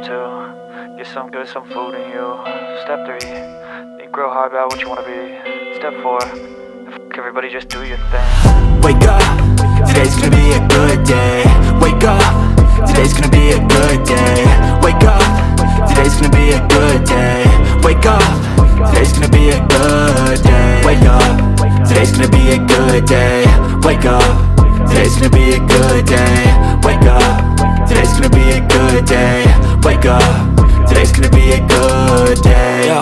Step 2, get some good, some food in you. Step 3, think real hard about what you wanna be. Step 4, everybody just do your thing. Wake up, today's gonna be a good day. Wake up, today's gonna be a good day. Wake up, today's gonna be a good day. Wake up, today's gonna be a good day. Wake up, today's gonna be a good day. Wake up, today's gonna be a good day. Wake up, today's gonna be a good day. Wake up, today's gonna be a good day. Yo,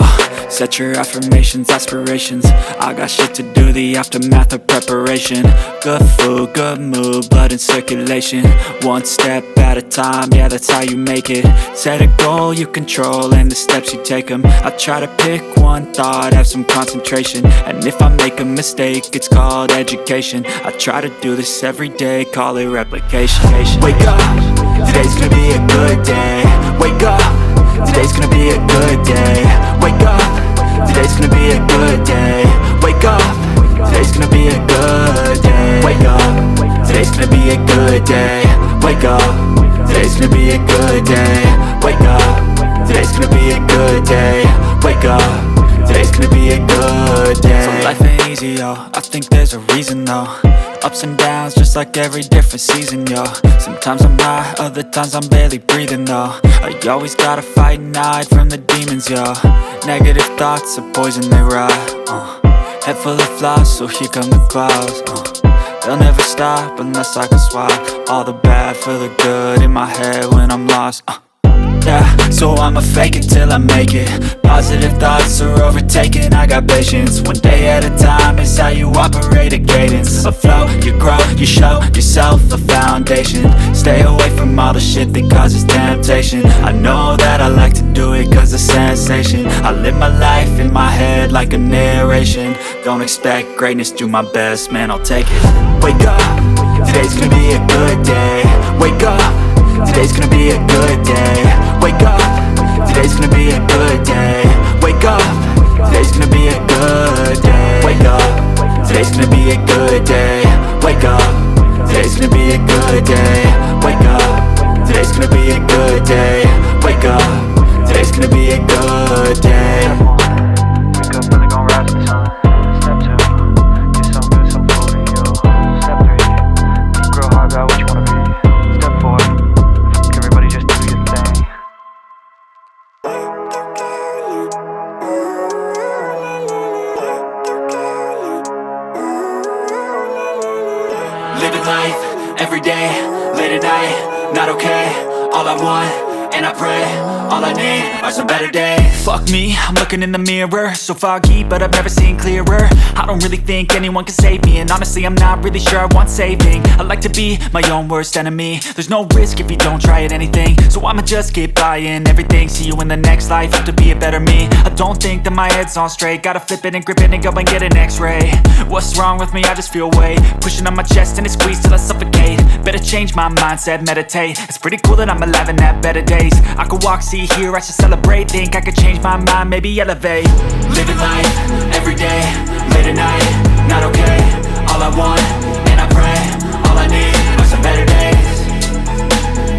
set your affirmations, aspirations. I got shit to do, the aftermath of preparation. Good food, good mood, blood in circulation. One step at a time, yeah, that's how you make it. Set a goal you control and the steps you take them. I try to pick one thought, have some concentration. And if I make a mistake, it's called education. I try to do this every day, call it replication. Wake up, today's gonna be a good day. Wake up, today's gonna be a good day. Wake up, today's gonna be a good day. Wake up, today's gonna be a good day. Wake up, today's gonna be a good day. Wake up, today's gonna be a good day. Wake up, today's gonna be a good day. Wake up, today's gonna be a good day. So life ain't easy, yo, I think there's a reason though. Ups and downs, just like every different season, yo. Sometimes I'm high, other times I'm barely breathing, though. I always gotta fight and hide from the demons, yo. Negative thoughts are poison, they rot. Head full of flaws, so here come the clouds. They'll never stop unless I can swap all the bad for the good in my head when I'm lost. Yeah, so I'ma fake it till I make it. Positive thoughts are overtaken, I got patience. One day at a time is how you operate a cadence. A flow, you grow, you show yourself a foundation. Stay away from all the shit that causes temptation. I know that I like to do it cause it's sensation. I live my life in my head like a narration. Don't expect greatness, do my best, man, I'll take it. Wake up, today's gonna be a good day. Wake up, today's gonna be a good day. Wake up, today's gonna be a good day. Wake up, today's gonna be a good day. Wake up, today's gonna be a good day. Wake up, today's gonna be a good day. Wake up, today's gonna be a good day. Wake up, today's gonna be a good day. Wake up, really gon' rise to the sun. Step 2, get some good, some food in you. Step 3, think real hard about what you wanna be. Step 4, everybody just do your thing. Living life, every day, late at night, not okay. All I want, and I pray, all I need are some better days. Fuck me, I'm looking in the mirror, so foggy, but I've never seen clearer. I don't really think anyone can save me, and honestly I'm not really sure I want saving. I like to be my own worst enemy. There's no risk if you don't try at anything, so I'ma just keep buying everything. See you in the next life, have to be a better me. I don't think that my head's on straight, gotta flip it and grip it and go and get an x-ray. What's wrong with me? I just feel weight pushing on my chest and it squeezes till I suffocate. Better change my mindset, meditate. It's pretty cool that I'm alive and have better days. I could walk, see, hear, I should celebrate. Think I could change my mind, maybe elevate. Living life, every day, late at night, not okay. All I want, and I pray, all I need are some better days.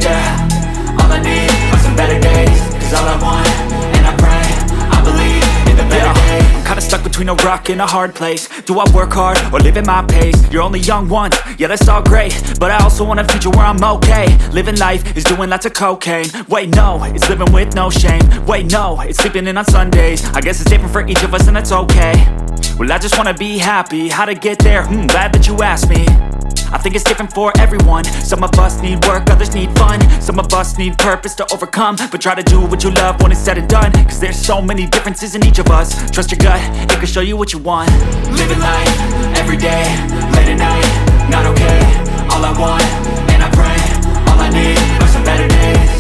Yeah, all I need are some better days. Cause all I want, and I pray, I believe in the better days. I'm kinda stuck between a rock and a hard place. Do I work hard or live at my pace? You're only young once, yeah that's all great, but I also want a future where I'm okay. Living life is doing lots of cocaine. Wait no, it's living with no shame. Wait no, it's sleeping in on Sundays. I guess it's different for each of us and that's okay. Well I just wanna be happy, how to get there? Glad that you asked me. I think it's different for everyone. Some of us need work, others need fun. Some of us need purpose to overcome. But try to do what you love when it's said and done. Cause there's so many differences in each of us. Trust your gut, it can show you what you want. Living life, every day, late at night, not okay. All I want, and I pray, all I need are some better days.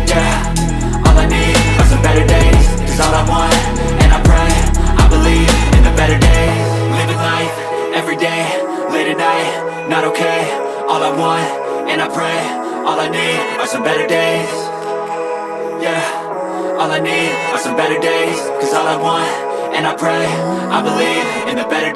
Yeah, all I need are some better days. Cause all I want, and I pray, I believe in the better days. Living life, every day, late at night, not okay. All I want, and I pray, all I need are some better days. Yeah, all I need are some better days. Cause all I want, and I pray, I believe in the better